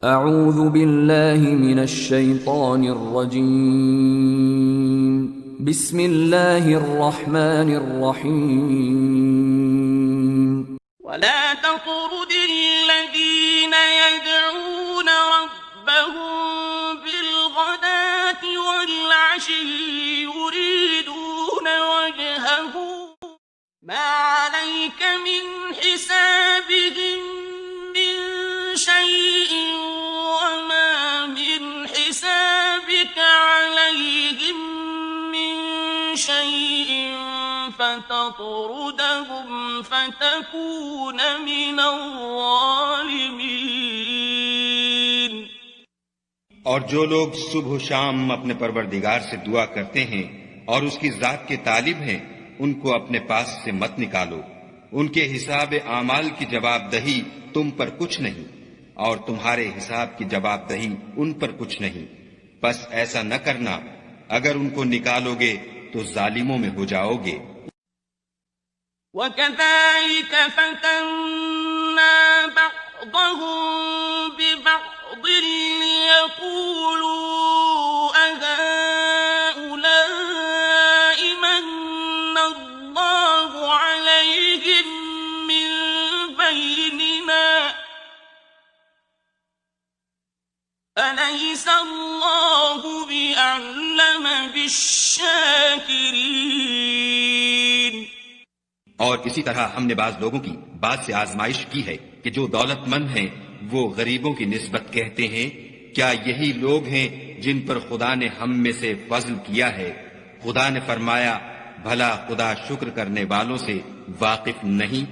अऊज़ु बिल्लाहि मिनश शैतानिर रजीम बिस्मिल्लाहिर रहमानिर रहीम वला तत्रुदिल लज़ीना यदऊना रब्बहुम बिलगदाति वल अशी युरीदूना वजहहु मा अलैका मिन हिसाबिहिम मिन शैइन वमा मिन हिसाबिका अलैहिम मिन शैइन فتطردهم فتكون من الظالمين। और जो लोग सुबह शाम अपने परवरदिगार से दुआ करते हैं और उसकी जात के तालिब हैं, उनको अपने पास से मत निकालो। उनके हिसाब आमाल की जवाबदही तुम पर कुछ नहीं और तुम्हारे हिसाब की जवाबदही उन पर कुछ नहीं। बस ऐसा न करना, अगर उनको निकालोगे तो जालिमों में हो जाओगे। وكذلك فتنا بعضهم ببعض ليقولوا أهؤلاء من الله عليهم من بيننا أليس الله بأعلم بالشاكرين। और इसी तरह हमने बाज लोगों की बात से आजमाइश की है कि जो दौलतमंद हैं वो गरीबों की निस्बत कहते हैं, क्या यही लोग हैं जिन पर खुदा ने हम में से फजल किया है? खुदा ने फरमाया, भला खुदा शुक्र करने वालों से वाकिफ नहीं।